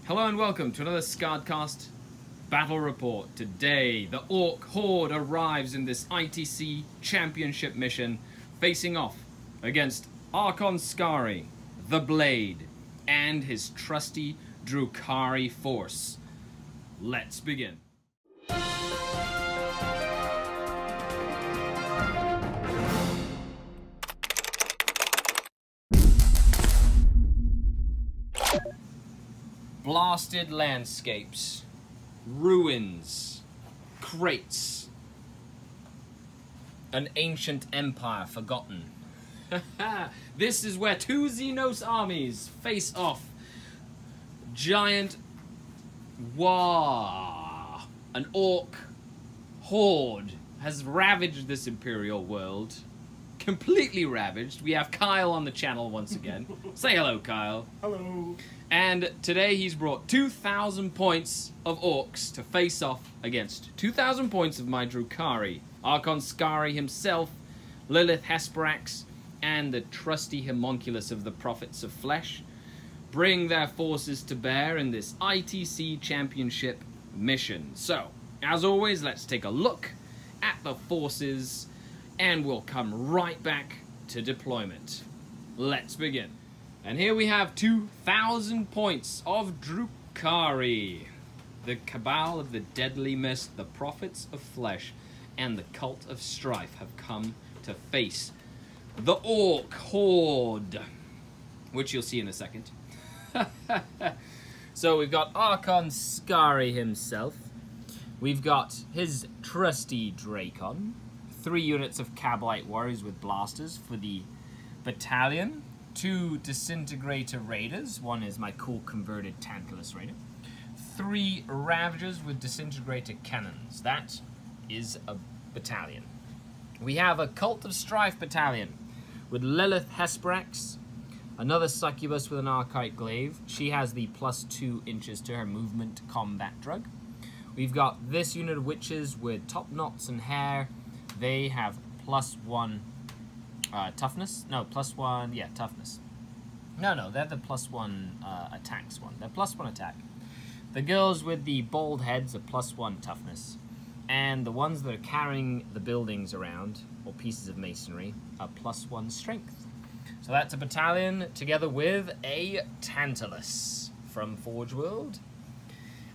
Hello and welcome to another SkaredCast Battle Report. Today, the Orc Horde arrives in this ITC Championship mission, facing off against Skari, the Blade, and his trusty Drukhari force. Let's begin. Blasted landscapes, ruins, crates, an ancient empire forgotten. This is where two Xenos armies face off. Giant an orc horde has ravaged this imperial world. Completely ravaged. We have Kyle on the channel once again. Say hello, Kyle. Hello. And today he's brought 2,000 points of orcs to face off against 2,000 points of my Drukhari, Skari himself, Lilith Hesperax, and the trusty homunculus of the Prophets of Flesh. Bring their forces to bear in this ITC Championship mission. So, as always, let's take a look at the forces and we'll come right back to deployment. Let's begin. And here we have 2,000 points of Drukhari. The Cabal of the Deadly Mist, the Prophets of Flesh, and the Cult of Strife have come to face the Orc Horde, which you'll see in a second. So we've got Skari himself. We've got his trusty Drakon. 3 units of Cabalite warriors with blasters for the battalion. 2 disintegrator raiders. One is my cool converted Tantalus raider. 3 ravagers with disintegrator cannons. That is a battalion. We have a Cult of Strife battalion with Lilith Hesperax, another succubus with an archite glaive. She has the +2 inches to her movement combat drug. We've got this unit of witches with top knots and hair. They have +1 toughness. No, +1, yeah, toughness. No, they're the +1 attacks one. They're +1 attack. The girls with the bald heads are +1 toughness. And the ones that are carrying the buildings around, or pieces of masonry, are +1 strength. So that's a battalion together with a Tantalus from Forge World.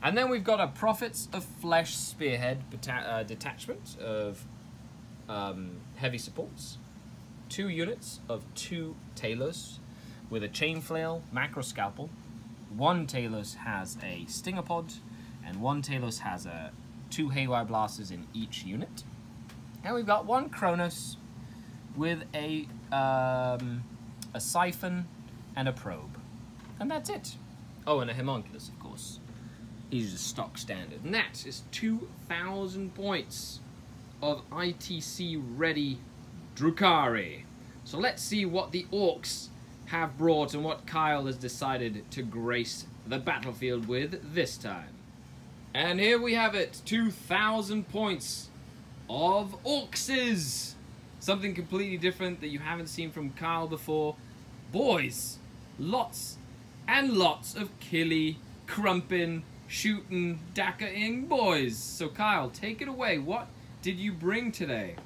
And then we've got a Prophets of Flesh Spearhead detachment of heavy supports. 2 units of 2 Talos with a chain flail, macro scalpel. 1 Talos has a stinger pod, and 1 Talos has 2 haywire blasters in each unit. And we've got 1 Kronos with a siphon and a probe, and that's it. Oh, and a homunculus, of course. He's just stock standard, and that is 2,000 points of ITC ready Drukhari. So let's see what the orcs have brought and what Kyle has decided to grace the battlefield with this time. And here we have it, 2,000 points of orkses. Something completely different that you haven't seen from Kyle before. Boys, lots and lots of killy, crumpin', shootin', dakka-ing boys. So Kyle, take it away. What did you bring today?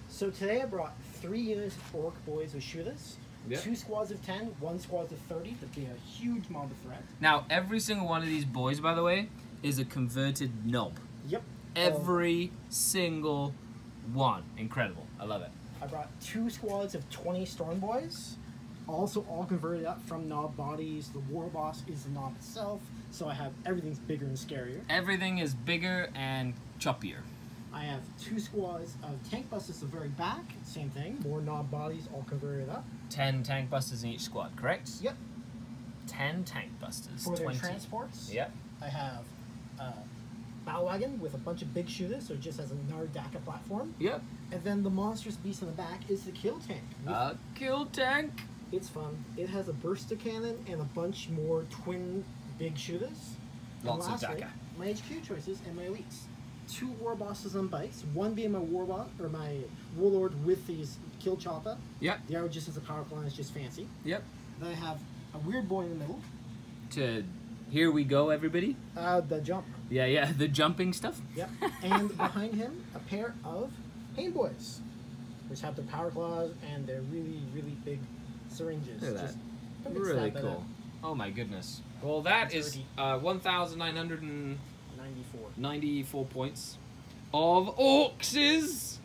So today I brought 3 units of orc boys with shooters, 2 squads of 10, 1 squad of 30 to be a huge mob of threat. Now, every single one of these boys, by the way, is a converted knob. Yep. Every single one. Incredible. I love it. I brought 2 squads of 20 storm boys, also all converted up from knob bodies. The war boss is the knob itself, so I have everything's bigger and scarier. Everything is bigger and choppier. I have 2 squads of tank busters at the very back, same thing, more knob bodies all converted up. 10 tank busters in each squad, correct? Yep. 10 tank busters. For 20. their transports, yep. I have a battle wagon with a bunch of big shooters, so it just has another DACA platform. Yep. And then the monstrous beast in the back is the kill tank. Kill tank. It's fun. It has a burster cannon and a bunch more twin big shooters. Lots and of lastly, DACA. my HQ choices and my elites. 2 war bosses on bikes, one being my warbot or my warlord with these kill chopper. Yep. The other just as a power plant is just fancy. Yep. Then I have a weird boy in the middle. To Here we go, everybody. The jump. Yeah, the jumping stuff. Yep. And behind him, a pair of pain boys, which have their power claws and their really, really big syringes. Look at that. Just a big Really slap at cool. Oh my goodness. Well, that is 1,994 points of Orks'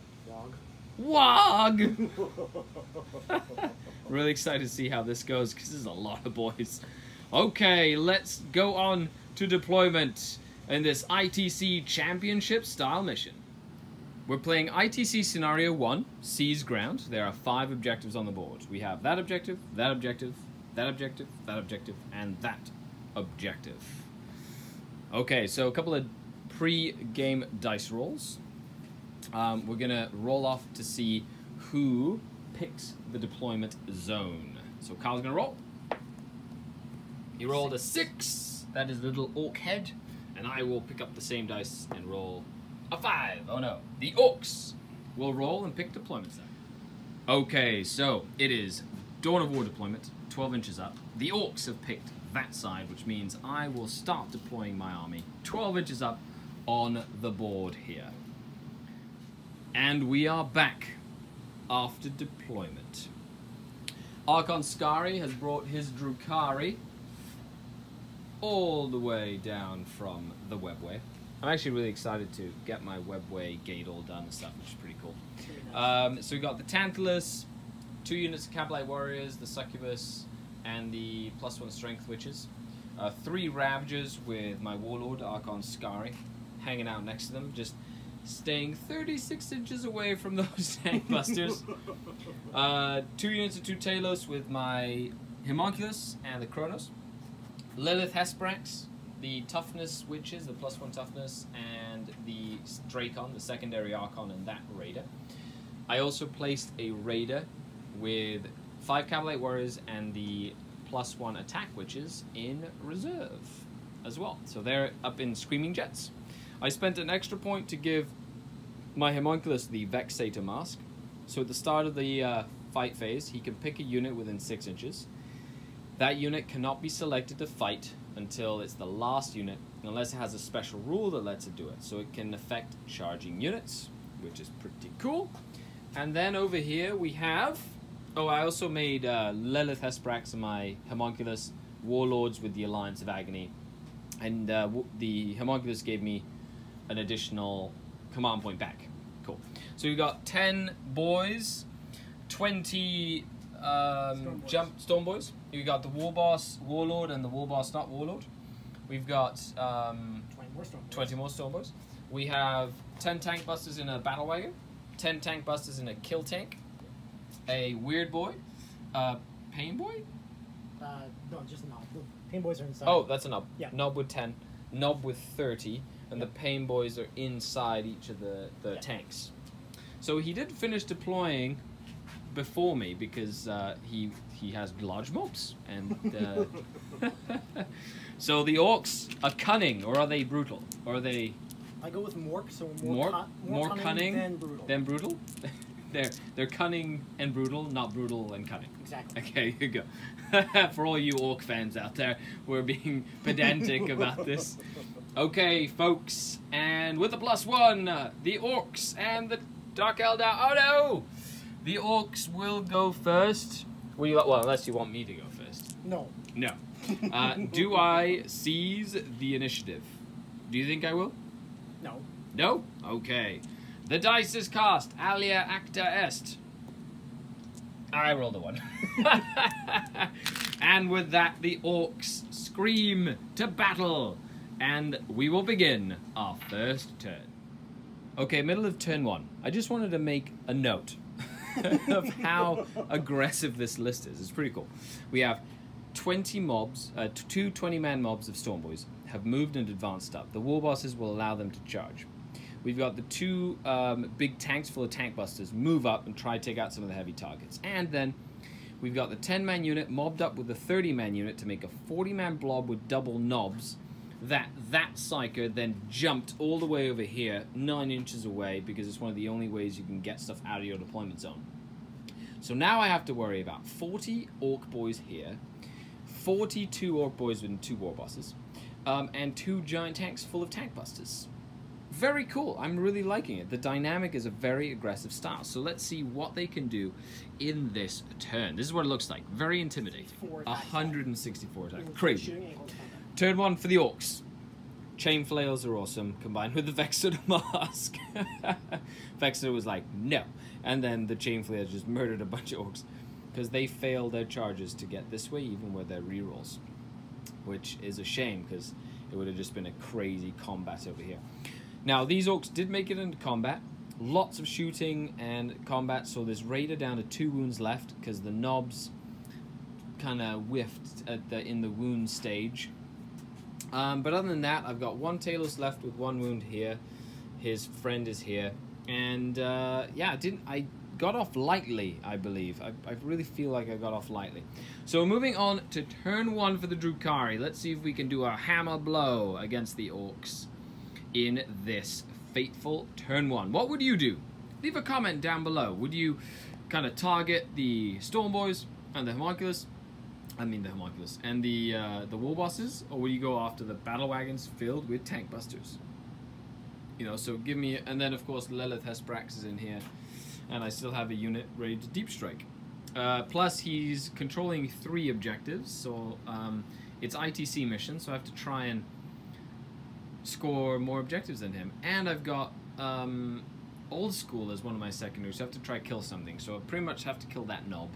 Wog. Really excited to see how this goes because there's a lot of boys. Okay, let's go on to deployment in this ITC Championship style mission. We're playing ITC Scenario 1, Seize Ground. There are 5 objectives on the board. We have that objective, that objective, that objective, that objective, and that objective. Okay, so a couple of pre-game dice rolls. We're going to roll off to see who picks the deployment zone. So Kyle's going to roll. He rolled a 6. That is the little orc head. And I will pick up the same dice and roll a 5. Oh no. The Orks will roll and pick deployment zone. Okay, so it is Dawn of War deployment, 12 inches up. The Orks have picked that side, which means I will start deploying my army 12 inches up on the board here. And we are back after deployment. Archon Skari has brought his Drukhari all the way down from the webway. I'm actually really excited to get my webway gate all done and stuff, which is pretty cool. So we got the Tantalus, 2 units of Cabalite Warriors, the Succubus, and the +1 Strength Witches. 3 Ravagers with my Warlord, Archon Skari, hanging out next to them, just staying 36 inches away from those tank busters. 2 units of 2 Talos with my Homunculus and the Kronos. Lilith Hesprax, the Toughness Witches, the +1 Toughness, and the Drakon, the secondary Archon, and that Raider. I also placed a Raider with 5 Cavalite Warriors and the +1 Attack Witches in reserve as well. So they're up in Screaming Jets. I spent an extra point to give my Homunculus the Vexator Mask. So at the start of the fight phase, he can pick a unit within 6 inches. That unit cannot be selected to fight until it's the last unit, unless it has a special rule that lets it do it. So it can affect charging units, which is pretty cool. And then over here we have... Oh, I also made Lilith Hesprax and my Homunculus Warlords with the Alliance of Agony. And the Homunculus gave me an additional command point back. Cool. So we've got 10 boys, 20 Storm Boys. We've got the Warboss Warlord and the Warboss not Warlord. We've got 20 more Storm Boys. We have 10 Tank Busters in a Battle Wagon, 10 Tank Busters in a Kill Tank, a Weird Boy, Pain Boy? No, just a knob. The pain boys are inside. Oh, that's a knob. Yeah. Knob with 10, knob with 30, and the Pain Boys are inside each of the tanks. So he did finish deploying before me because he has large mobs, and so the Orks are cunning, or are they brutal, or are they? I go with Mork, so more cunning than brutal. They're cunning and brutal, not brutal and cunning. Exactly. Okay, here you go. For all you Orc fans out there, we're being pedantic about this. Okay, folks, and with the +1, the Orks and the Dark Eldar. Oh no! The Orks will go first. Well, unless you want me to go first. No. No. Do I seize the initiative? Do you think I will? No. No? Okay. The dice is cast. Alia acta est. I rolled a 1. And with that, the Orks scream to battle. And we will begin our first turn. Okay, middle of turn 1. I just wanted to make a note of how aggressive this list is. It's pretty cool. We have 20 mobs, 2 20-man mobs of Storm Boys have moved and advanced up. The war bosses will allow them to charge. We've got the 2 big tanks full of tank busters move up and try to take out some of the heavy targets. And then we've got the 10-man unit mobbed up with the 30-man unit to make a 40-man blob with double knobs. That psyker then jumped all the way over here, 9 inches away, because it's one of the only ways you can get stuff out of your deployment zone. So now I have to worry about 40 Orc boys here, 42 Orc boys with 2 war bosses, and 2 giant tanks full of tank busters. Very cool. I'm really liking it. The dynamic is a very aggressive style. So let's see what they can do in this turn. This is what it looks like. Very intimidating. 164 attacks. Crazy. Turn 1 for the Orks. Chain flails are awesome, combined with the Vexor Mask. Vexor was like, no. And then the chain flails just murdered a bunch of Orks because they failed their charges to get this way, even with their rerolls. Which is a shame, because it would have just been a crazy combat over here. Now, these Orks did make it into combat. Lots of shooting and combat, so there's Raider down to 2 wounds left, because the knobs kind of whiffed in the wound stage. But other than that, I've got 1 Talos left with 1 wound here. His friend is here. And, yeah, I got off lightly, I believe. I really feel like I got off lightly. So moving on to turn 1 for the Drukhari. Let's see if we can do a hammer blow against the Orks in this fateful turn 1. What would you do? Leave a comment down below. Would you kind of target the Storm Boys and the Homunculus? I mean the Homunculus and the War Bosses, or would you go after the battle wagons filled with tank busters? You know, so give me, and then of course Lilith Hesprax is in here, and I still have a unit ready to deep strike. Plus he's controlling 3 objectives, so it's ITC mission, so I have to try and score more objectives than him. And I've got Old School as one of my secondaries, so I have to try kill something. So I pretty much have to kill that knob.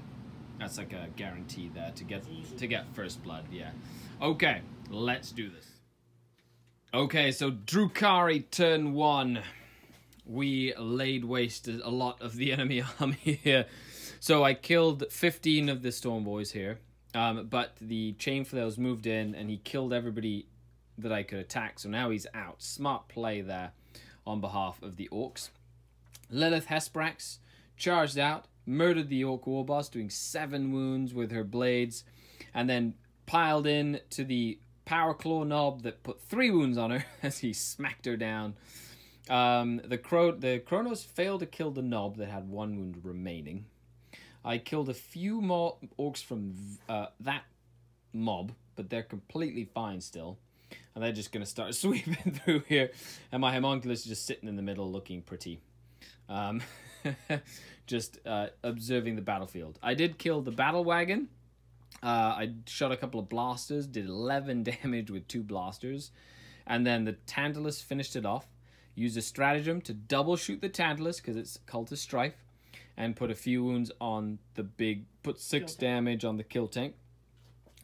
That's like a guarantee there to get first blood, yeah. Okay, let's do this. Okay, so Drukhari turn 1. We laid waste a lot of the enemy army here. So I killed 15 of the Storm Boys here, but the Chain Flails moved in and he killed everybody that I could attack, so now he's out. Smart play there on behalf of the Orks. Lilith Hesprax charged out, murdered the Ork War Boss, doing 7 wounds with her blades, and then piled in to the Power Claw Knob that put 3 wounds on her as he smacked her down. The Kronos failed to kill the Knob that had 1 wound remaining. I killed a few more Orks from that mob, but they're completely fine still. And they're just going to start sweeping through here. And my Homunculus is just sitting in the middle looking pretty. Just observing the battlefield. I did kill the battle wagon. I shot a couple of blasters. Did 11 damage with 2 blasters. And then the Tantalus finished it off. Used a stratagem to double shoot the Tantalus because it's Cult of Strife. And put a few wounds on the big... Put 6 damage on the kill tank.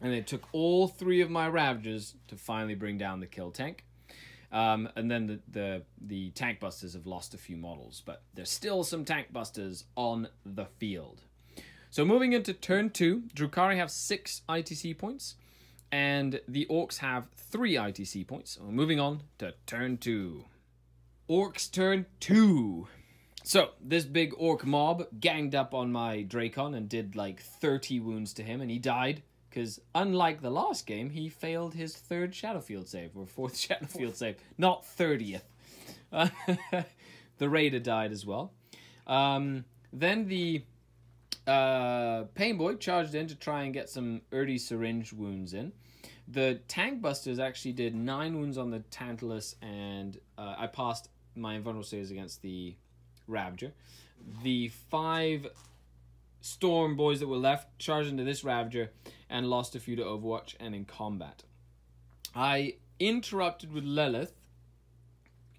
And it took all 3 of my Ravagers to finally bring down the kill tank. And then the tank busters have lost a few models, but there's still some tank busters on the field. So moving into turn 2, Drukhari have 6 ITC points, and the Orks have 3 ITC points. So moving on to turn 2. Orks turn 2. So this big Ork mob ganged up on my Drakon and did like 30 wounds to him, and he died. Because unlike the last game, he failed his 3rd Shadowfield save, or 4th Shadowfield save, not 30th. The Raider died as well. Then the Pain Boy charged in to try and get some early syringe wounds in. The Tank Busters actually did 9 wounds on the Tantalus, and I passed my invulnerable saves against the Ravager. The 5 Storm Boys that were left charged into this Ravager and lost a few to Overwatch and in combat. I interrupted with Lilith.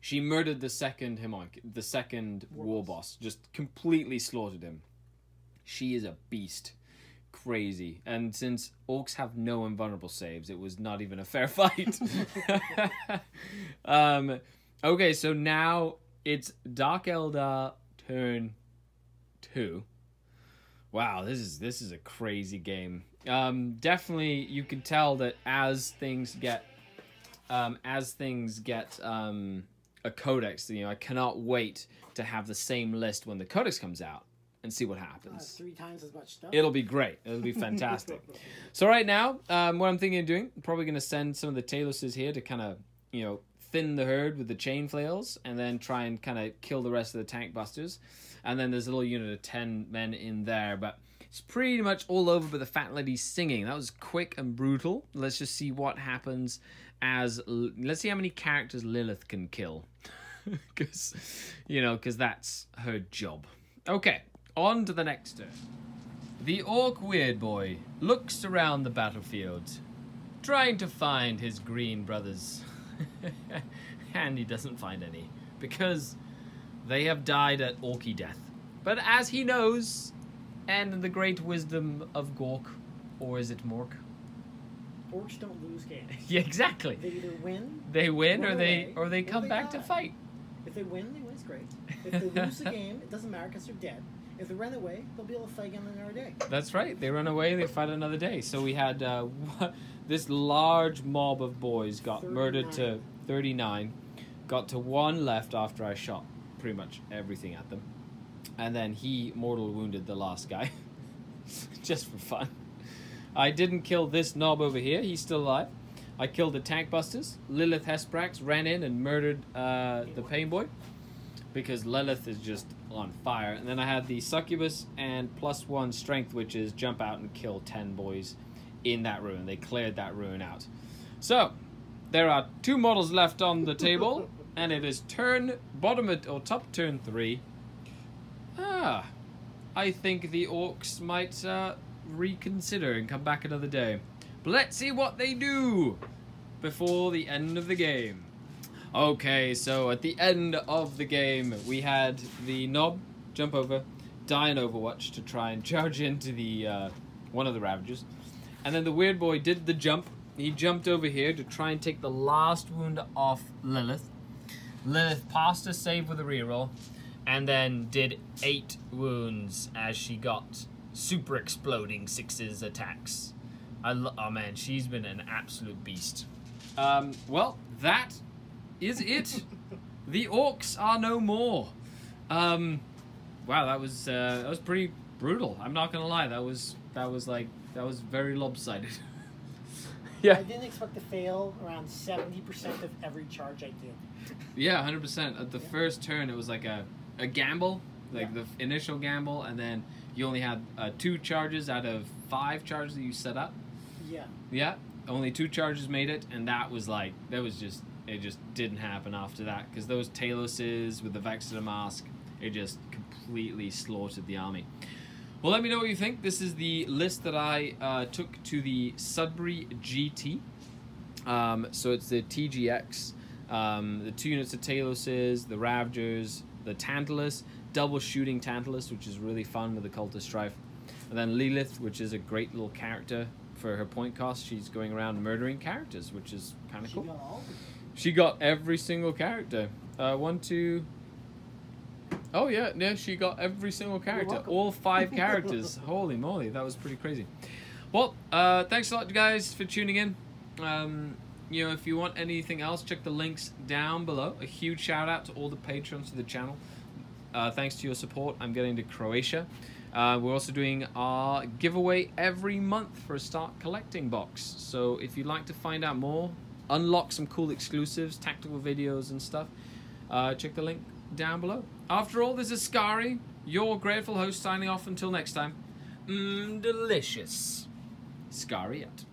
She murdered the second War Boss. Just completely slaughtered him. She is a beast. Crazy. And since Orks have no invulnerable saves, it was not even a fair fight. Okay, so now it's Dark Eldar turn 2. Wow, this is a crazy game. Definitely, you can tell that as things get a codex, you know, I cannot wait to have the same list when the codex comes out and see what happens. 3 times as much stuff. It'll be great. It'll be fantastic. So right now, what I'm thinking of doing, I'm probably going to send some of the Taloses here to kind of, you know, thin the herd with the chain flails, and then try and kind of kill the rest of the tank busters. And then there's a little unit of 10 men in there, but It's pretty much all over, but the fat lady's singing. That was quick and brutal. Let's just see what happens as... Let's see how many characters Lilith can kill. Because, you know, because that's her job. Okay, on to the next turn. The Orc Weird Boy looks around the battlefield, trying to find his green brothers. And he doesn't find any, because they have died at Orky death. But as he knows, and in the great wisdom of Gork, or is it Mork? Orcs don't lose games. Yeah, exactly. They either win. They win, or they come back to fight. If they win, it's great. If they lose the game, it doesn't matter because they're dead. If they run away, they'll be able to fight again another day. That's right. They run away, they fight another day. So we had this large mob of boys got 39. Murdered to 39. Got to 1 left after I shot pretty much everything at them. And then he mortal wounded the last guy. Just for fun. I didn't kill this knob over here. He's still alive. I killed the tank busters. Lilith Hesprax ran in and murdered the pain boy, because Lilith is just on fire. And then I had the succubus and +1 strength witches jump out and kill 10 boys in that ruin. They cleared that ruin out. So there are 2 models left on the table, and it is top turn 3. I think the Orcs might reconsider and come back another day. But let's see what they do before the end of the game. Okay, so at the end of the game, we had the Knob jump over, die in Overwatch to try and charge into the one of the Ravagers. And then the Weird Boy did the jump. He jumped over here to try and take the last wound off Lilith. Lilith passed a save with a reroll, and then did 8 wounds as she got super exploding 6s attacks. Oh man, she's been an absolute beast. Well, that is it. The Orcs are no more. Wow, that was pretty brutal. I'm not gonna lie. That was very lopsided. Yeah. I didn't expect to fail around 70% of every charge I did. Yeah, 100%. At the first turn, it was like a gamble, like the initial gamble, and then you only had 2 charges out of 5 charges that you set up. Yeah. Yeah, only 2 charges made it, and it just didn't happen after that, because those Taloses with the Vexter Mask, it just completely slaughtered the army. Well, let me know what you think. This is the list that I took to the Sudbury GT. So it's the TGX, the 2 units of Taloses, the Ravagers, the Tantalus, double shooting Tantalus, which is really fun with the Cult of Strife, and then Lilith, which is a great little character for her point cost. She's going around murdering characters, which is kind of cool. She got every single character. 1, 2... Oh yeah, she got every single character. All 5 characters. Holy moly, that was pretty crazy. Well, thanks a lot, guys, for tuning in. You know, if you want anything else, check the links down below. A huge shout out to all the patrons of the channel. Thanks to your support, I'm getting to Croatia. We're also doing our giveaway every month for a Start Collecting box. So if you'd like to find out more, unlock some cool exclusives, tactical videos and stuff, check the link down below. After all, this is Skari, your grateful host, signing off until next time. Delicious. Skari out.